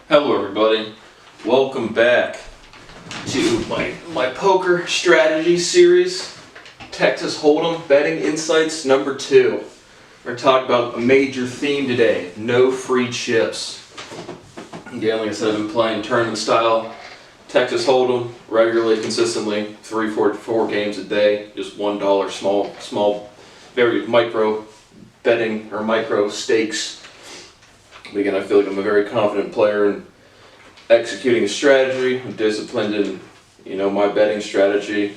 Hello everybody, welcome back to my poker strategy series, Texas Holdem Betting Insights number 2. We're going to talk about a major theme today, no free chips. Again, like I said, I've been playing tournament style Texas Holdem regularly, consistently, 4 games a day, just $1 small, very micro betting or micro stakes. But again, I feel like I'm a very confident player in executing a strategy. I'm disciplined in, my betting strategy.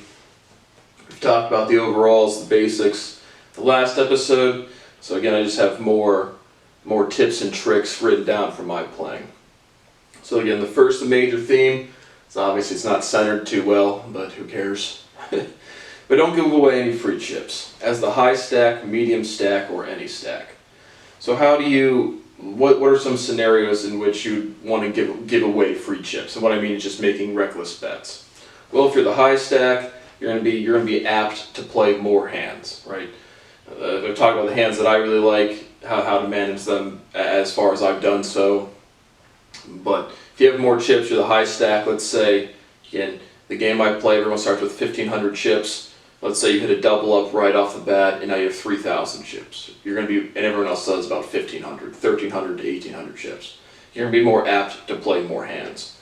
We've talked about the overalls, the basics, the last episode. So again, I just have more tips and tricks written down for my playing. So again, the first major theme, obviously it's not centered too well, but who cares? But don't give away any free chips, as the high stack, medium stack, or any stack. So what are some scenarios in which you want to give away free chips? And what I mean is just making reckless bets. Well, if you're the high stack, you're going to be apt to play more hands, right? I've talked about the hands that I really like, how to manage them as far as I've done so. But if you have more chips, you're the high stack. Let's say, again, the game I play, everyone starts with 1,500 chips. Let's say you hit a double up right off the bat, and now you have 3,000 chips. And everyone else does about 1,500, 1,300 to 1,800 chips. You're going to be more apt to play more hands,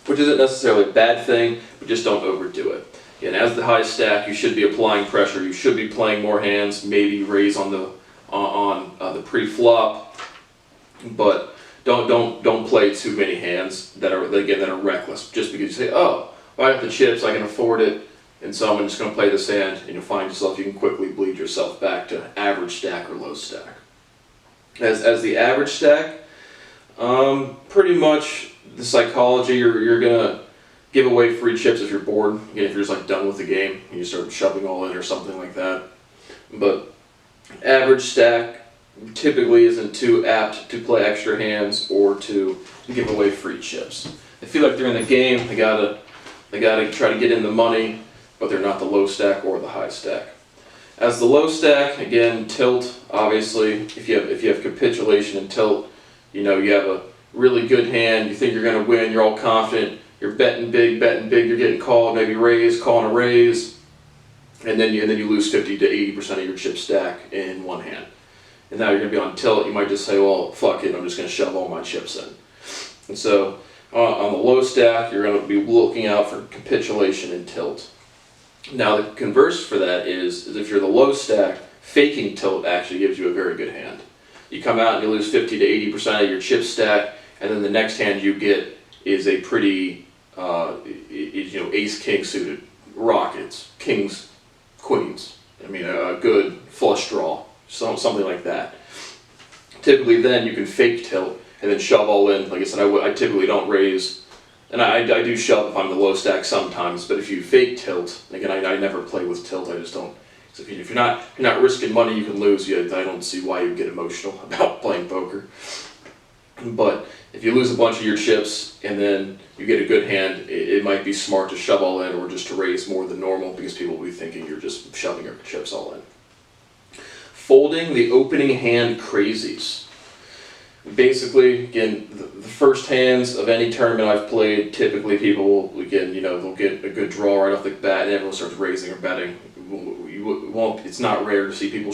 which isn't necessarily a bad thing, but just don't overdo it. And as the high stack, you should be applying pressure. You should be playing more hands, maybe raise on the pre-flop, but don't play too many hands that are reckless. Just because you say, oh, well, I got the chips, I can afford it. And so I'm just going to play this hand, and you'll find you can quickly bleed yourself back to average stack or low stack. As the average stack, pretty much the psychology, you're going to give away free chips if you're bored. Again, if you're just done with the game, and you start shoving all in or something like that. But average stack typically isn't too apt to play extra hands or to give away free chips. They feel like they're in the game, they gotta try to get in the money, but they're not the low stack or the high stack. As the low stack, again, tilt, obviously, if you have capitulation and tilt, you have a really good hand, you think you're going to win, you're all confident, you're betting big, you're getting called, maybe calling a raise, and then you lose 50 to 80% of your chip stack in one hand. And now you're going to be on tilt, you might just say, well, fuck it, I'm just going to shove all my chips in. And so, on the low stack, you're going to be looking out for capitulation and tilt. Now, the converse for that is if you're the low stack, faking tilt actually gives you a very good hand. You come out and you lose 50 to 80% of your chip stack, and then the next hand you get is a pretty, ace-king suited, rockets, kings, queens. A good flush draw, something like that. Typically then you can fake tilt and then shove all in. Like I said, I typically don't raise. And I do shove if I'm the low stack sometimes, but if you fake tilt, again, I never play with tilt, I just don't. So if you're not risking money you can lose, I don't see why you get emotional about playing poker. But if you lose a bunch of your chips and then you get a good hand, it might be smart to shove all in or just to raise more than normal because people will be thinking you're just shoving your chips all in. Folding the opening hand crazies. Basically, again, the first hands of any tournament I've played, typically people will, again, they'll get a good draw right off the bat and everyone starts raising or betting. It's not rare to see people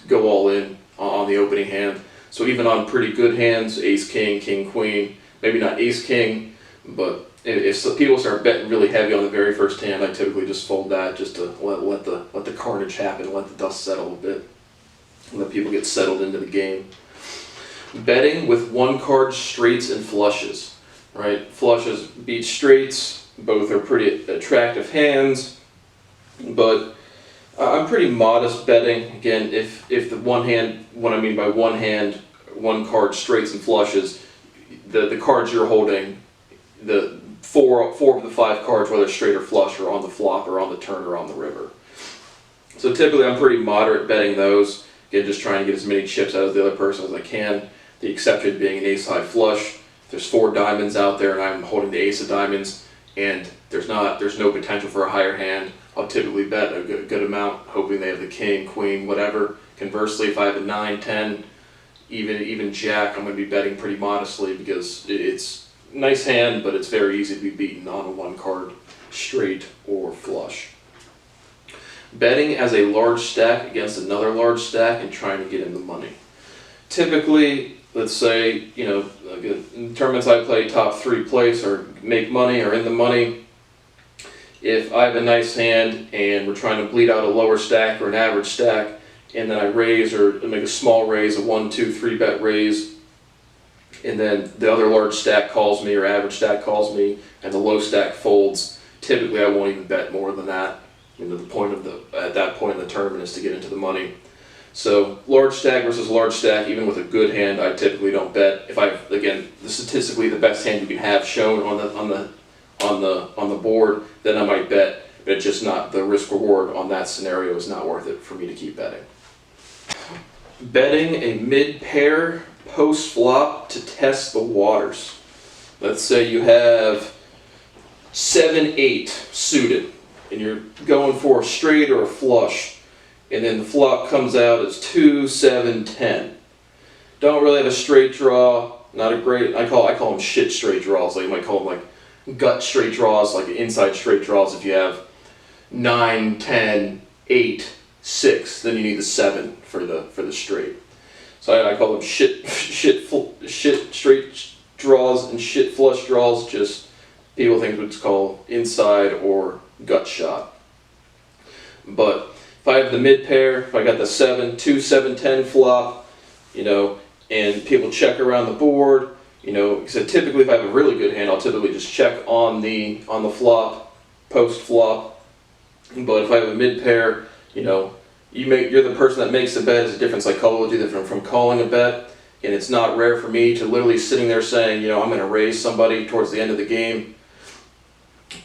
go all in on the opening hand. So even on pretty good hands, ace, king, king, queen, maybe not ace, king, but if people start betting really heavy on the very first hand, I typically just fold that just to let the carnage happen, let the dust settle a bit, and let people get settled into the game. Betting with one-card straights and flushes, right? Flushes beat straights, both are pretty attractive hands, but I'm pretty modest betting. Again, if the one hand, what I mean by one hand, one card straights and flushes, the cards you're holding, the four of the 5 cards, whether straight or flush, are on the flop or on the turn or on the river. So typically I'm pretty moderate betting those. Again, just trying to get as many chips out of the other person as I can. The exception being an ace-high flush. If there's 4 diamonds out there and I'm holding the ace of diamonds and there's no potential for a higher hand, I'll typically bet a good amount, hoping they have the king, queen, whatever. Conversely, if I have a 9, 10, even Jack, I'm going to be betting pretty modestly because it's a nice hand, but it's very easy to be beaten on a 1-card straight or flush. Betting as a large stack against another large stack and trying to get in the money. Typically, let's say, in tournaments I play top 3 place or make money or in the money, if I have a nice hand and we're trying to bleed out a lower stack or an average stack, and then I raise or make a small raise, a 1, 2, 3 bet raise, and then the other large stack calls me or average stack calls me, and the low stack folds, typically I won't even bet more than that. The point of at that point in the tournament is to get into the money. So large stack versus large stack, even with a good hand, I typically don't bet. If again, statistically the best hand you can have shown on the board, then I might bet. But it's just not, the risk reward on that scenario is not worth it for me to keep betting. Betting a mid pair post flop to test the waters. Let's say you have 7-8 suited, and you're going for a straight or a flush, and then the flop comes out as 2-7-10. Don't really have a straight draw. Not a great. I call them shit straight draws. Like you might call them like gut straight draws, like inside straight draws. If you have 9, 10, 8, 6, then you need the 7 for the straight. So I call them shit straight draws and shit flush draws. Just people think it's called inside or gut shot. But if I have the mid pair, if I got the 7, 2, 7, 10 flop, and people check around the board, because typically if I have a really good hand, I'll typically just check on the flop, post flop. But if I have a mid pair, you're the person that makes the bet. It's a different psychology from calling a bet, and it's not rare for me to literally sitting there saying, I'm going to raise somebody towards the end of the game,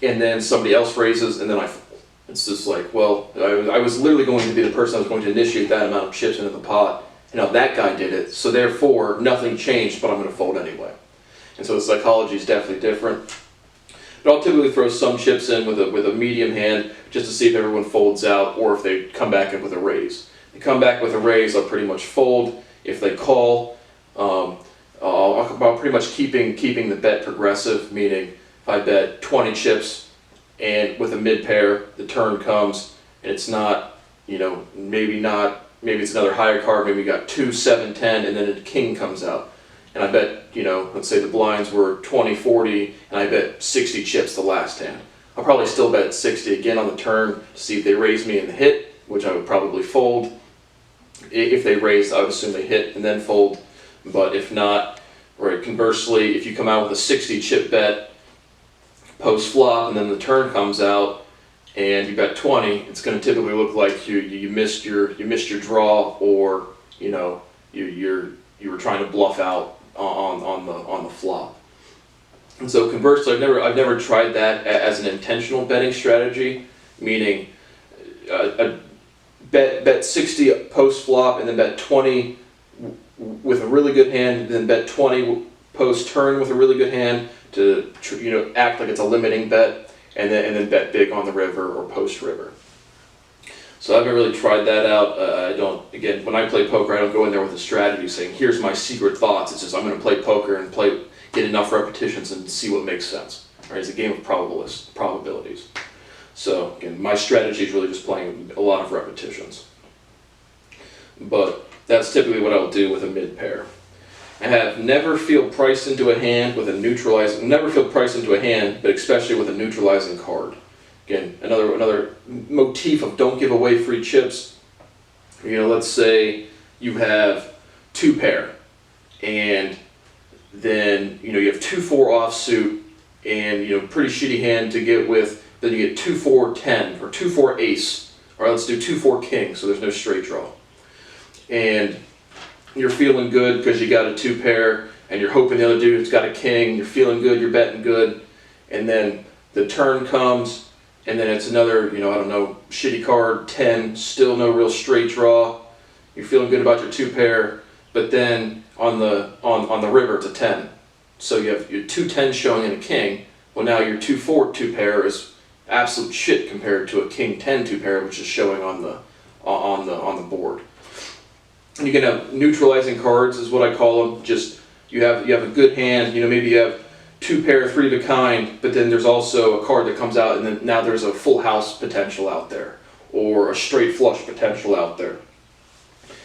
and then somebody else raises, and then I fold. It's just like, well, I was literally going to be the person that was going to initiate that amount of chips into the pot. That guy did it, so therefore nothing changed, but I'm going to fold anyway. And so the psychology is definitely different. But I'll typically throw some chips in with a medium hand just to see if everyone folds out or if they come back in with a raise. If they come back with a raise, I'll pretty much fold. If they call, I'll pretty much keeping the bet progressive, meaning if I bet 20 chips and with a mid pair, the turn comes and it's not, maybe it's another higher card, maybe we got 2, 7, 10, and then a king comes out. And I bet, let's say the blinds were 20, 40, and I bet 60 chips the last hand. I'll probably still bet 60 again on the turn to see if they raise me in the hit, which I would probably fold. If they raised, I would assume they hit and then fold. But if not, or conversely, if you come out with a 60 chip bet post flop and then the turn comes out and you bet 20, it's going to typically look like you missed your draw, or you were trying to bluff out on the flop. And so conversely, I've never tried that as an intentional betting strategy, meaning bet 60 post flop and then bet 20 with a really good hand, and then bet 20 post turn with a really good hand to act like it's a limiting bet, and then bet big on the river or post river. So I haven't really tried that out. Again, when I play poker, I don't go in there with a strategy saying, here's my secret thoughts. It's just, I'm going to play poker and get enough repetitions and see what makes sense. Right? It's a game of probabilities. So again, my strategy is really just playing a lot of repetitions. But that's typically what I'll do with a mid pair. I have never feel priced into a hand, but especially with a neutralizing card. Again, another motif of don't give away free chips. Let's say you have 2 pair, and then you have 2-4 offsuit, and pretty shitty hand to get with. Then you get 2-4-10 or 2-4 ace, or let's do 2-4 king, so there's no straight draw. And you're feeling good because you got a 2 pair, and you're hoping the other dude's got a king. You're feeling good, you're betting good, and then the turn comes. And then it's another, shitty card, 10, still no real straight draw. You're feeling good about your 2 pair, but then on the river it's a 10. So you have your 2 10s showing in a king. Well, now your 2-4 2 pair is absolute shit compared to a king 10 2 pair, which is showing on the board. And you can have neutralizing cards, is what I call them. Just you have a good hand. Maybe you have 2 pair, 3 of a kind, but then there's also a card that comes out, and then now there's a full house potential out there, or a straight flush potential out there.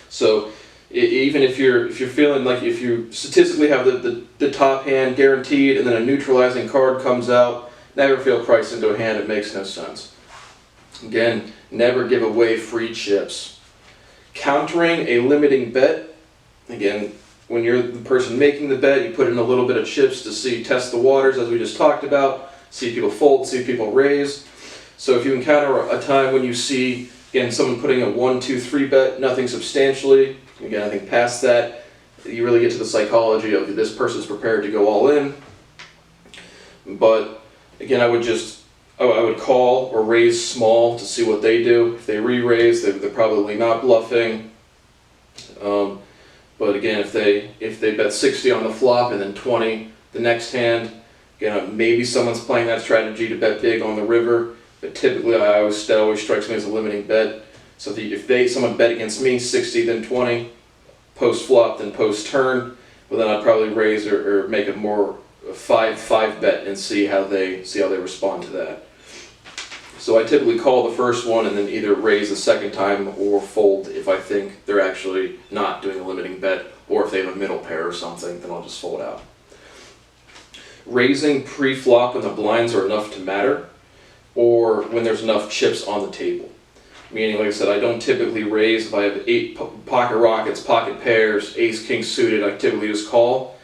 So even if you're feeling like if you statistically have the top hand guaranteed, and then a neutralizing card comes out, never feel priced into a hand. It makes no sense. Again, never give away free chips. Countering a limiting bet. Again, when you're the person making the bet, you put in a little bit of chips to test the waters, as we just talked about, see people fold, see people raise. So if you encounter a time when you see, again, someone putting a 1, 2, 3 bet, nothing substantially, again, I think past that, you really get to the psychology of this person's prepared to go all in. But again, I would call or raise small to see what they do. If they re-raise, they're probably not bluffing. But again, if they bet 60 on the flop and then 20 the next hand, again, maybe someone's playing that strategy to bet big on the river. But typically, that always strikes me as a limiting bet. So if someone bet against me 60 then 20, post flop then post turn, well then I'd probably raise or make it more a 5 bet and see how they respond to that. So I typically call the first one and then either raise the second time or fold if I think they're actually not doing a limiting bet, or if they have a middle pair or something, then I'll just fold out. Raising pre-flop when the blinds are enough to matter, or when there's enough chips on the table. Meaning, like I said, I don't typically raise if I have 8 pocket rockets, pocket pairs, ace, king suited, I typically just call.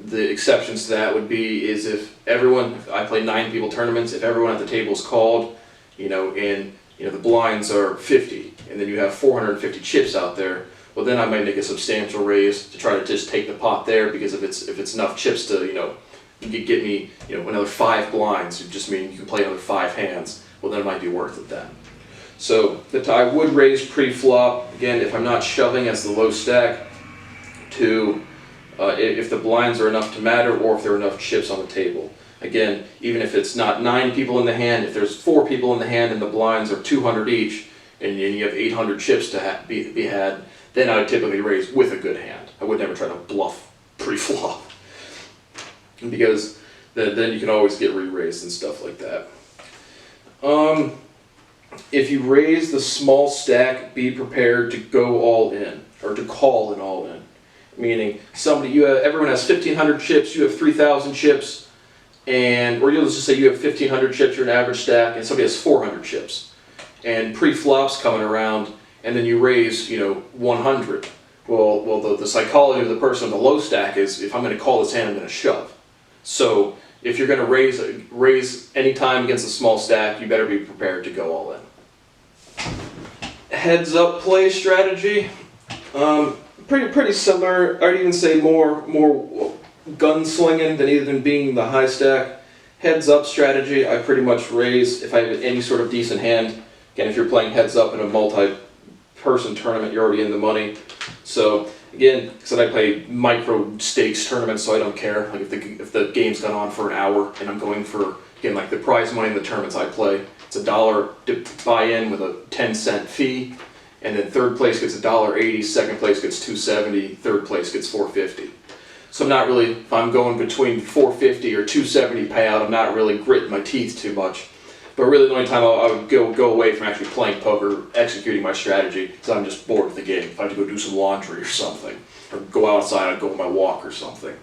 The exceptions to that would be if I play 9 people tournaments, if everyone at the table is called, and the blinds are 50, and then you have 450 chips out there, well then I might make a substantial raise to try to just take the pot there, because if it's enough chips to, you could get me, another 5 blinds, it just means you can play another 5 hands, well then it might be worth it then. So I would raise pre-flop, again, if I'm not shoving as the low stack, to if the blinds are enough to matter, or if there are enough chips on the table. Again, even if it's not 9 people in the hand, if there's 4 people in the hand and the blinds are 200 each, and you have 800 chips to be had, then I would typically raise with a good hand. I would never try to bluff pre-flop, because then you can always get re-raised and stuff like that. If you raise the small stack, be prepared to go all in, or to call an all in. Meaning, everyone has 1,500 chips, you have 3,000 chips, or you'll just say you have 1,500 chips, you're an average stack, and somebody has 400 chips. And pre-flop's coming around, and then you raise, 100. Well, the psychology of the person on the low stack is, if I'm going to call this hand, I'm going to shove. So if you're going to raise any time against a small stack, you better be prepared to go all in. Heads up play strategy, pretty similar. I'd even say more gunslinging than even being the high stack. Heads up strategy, I pretty much raise if I have any sort of decent hand. Again, if you're playing heads up in a multi-person tournament, you're already in the money. So again, because I play micro stakes tournaments, so I don't care. Like if the game's gone on for an hour and I'm going for, again, like the prize money in the tournaments I play, it's $1 to buy in with a 10-cent fee, and then third place gets $1.80, second place gets $2.70, third place gets $4.50. So I'm not really, if I'm going between $4.50 or $2.70 payout, I'm not really gritting my teeth too much. But really the only time I would go away from actually playing poker, executing my strategy, is I'm just bored with the game. If I have to go do some laundry or something, or go outside, I'd go on my walk or something.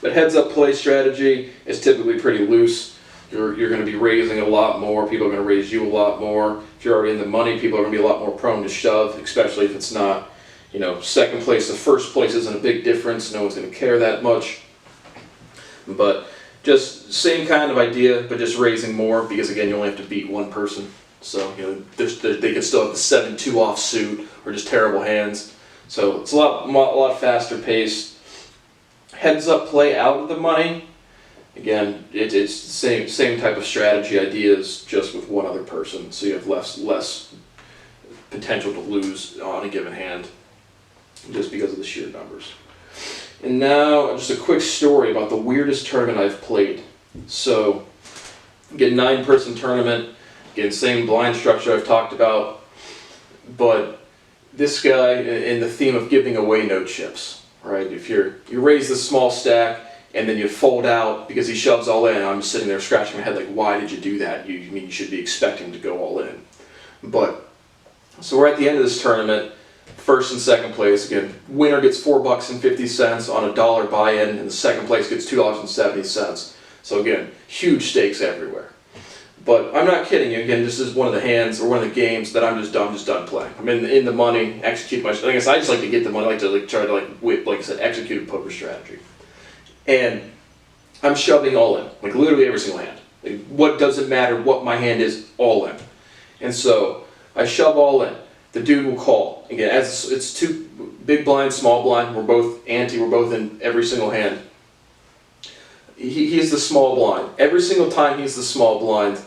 But heads up play strategy is typically pretty loose. You're going to be raising a lot more, people are going to raise you a lot more. If you're already in the money, people are going to be a lot more prone to shove, especially if it's not, second place to first place isn't a big difference, no one's going to care that much. But just same kind of idea, but just raising more, because again, you only have to beat one person. So, they can still have the 7-2 offsuit, or just terrible hands. So it's a lot faster paced. Heads up play out of the money. Again, it's the same type of strategy ideas, just with one other person, so you have less potential to lose on a given hand, just because of the sheer numbers. And now, just a quick story about the weirdest tournament I've played. So, again, 9-person tournament, again, same blind structure I've talked about, but this guy in the theme of giving away no chips, right? If you raise the small stack and then you fold out because he shoves all in, I'm just sitting there scratching my head like, why did you do that? You mean you should be expecting to go all in. But, so we're at the end of this tournament, first and second place. Again, winner gets $4.50 on a $1 buy-in, and the second place gets $2.70. So again, huge stakes everywhere. But I'm not kidding you. Again, this is one of the hands or one of the games that I'm just done playing. I'm in the money, execute my. I guess I just like to get the money. I like to try to like I said, execute a poker strategy. And I'm shoving all in, like literally every single hand. Like, what doesn't matter what my hand is, all in. And so I shove all in. The dude will call. Again, as it's two big blind, small blind. We're both ante. We're both in every single hand. He's the small blind. Every single time he's the small blind,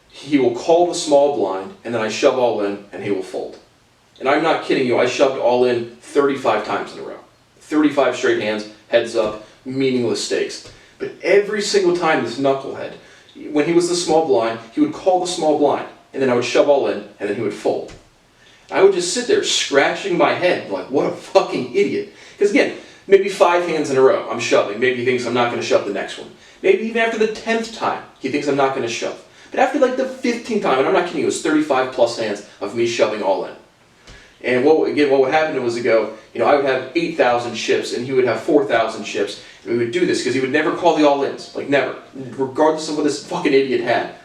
he will call the small blind, and then I shove all in, and he will fold. And I'm not kidding you. I shoved all in 35 times in a row. 35 straight hands, heads up, meaningless stakes. But every single time this knucklehead, when he was the small blind, he would call the small blind, and then I would shove all in, and then he would fold. I would just sit there scratching my head like, what a fucking idiot. Because again, maybe 5 hands in a row I'm shoving. Maybe he thinks I'm not going to shove the next one. Maybe even after the 10th time, he thinks I'm not going to shove. But after like the 15th time, and I'm not kidding you, it was 35 plus hands of me shoving all in. And what would happen was I would have 8,000 chips and he would have 4,000 chips. And we would do this because he would never call the all-ins. Like never. Regardless of what this fucking idiot had.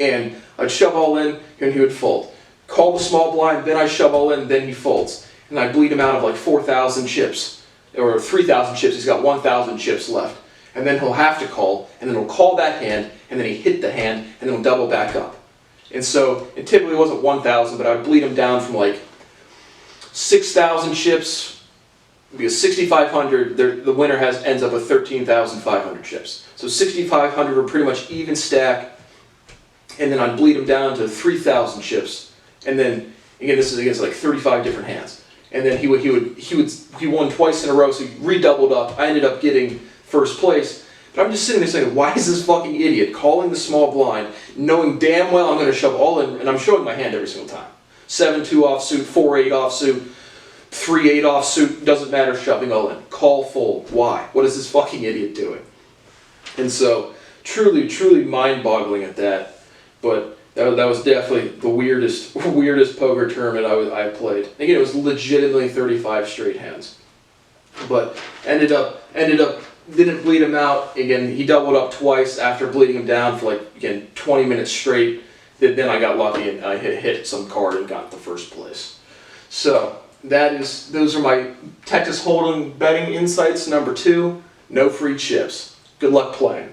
And I'd shove all in and he would fold. Call the small blind, then I shove all in, then he folds. And I bleed him out of like 4,000 chips. Or 3,000 chips, he's got 1,000 chips left. And then he'll have to call, and then he'll call that hand, and then he hit the hand, and then he'll double back up. And so, it typically wasn't 1,000, but I would bleed him down from like 6,000 chips, because 6,500, the winner ends up with 13,500 chips. So 6,500 were pretty much even stack, and then I'd bleed him down to 3,000 chips, and then, again, this is against like 35 different hands. And then he won twice in a row, so he redoubled up. I ended up getting first place. But I'm just sitting there saying, why is this fucking idiot calling the small blind, knowing damn well I'm going to shove all in, and I'm showing my hand every single time. 7-2 offsuit, 4-8 offsuit, 3-8 offsuit, doesn't matter, shoving all in. Call fold. Why? What is this fucking idiot doing? And so, truly mind-boggling at that. But that was definitely the weirdest poker tournament I played. Again, it was legitimately 35 straight hands. But ended up didn't bleed him out. Again, he doubled up twice after bleeding him down for like, again, 20 minutes straight. Then I got lucky and I hit some card and got the first place. So those are my Texas Holdem betting insights number 2. No free chips. Good luck playing.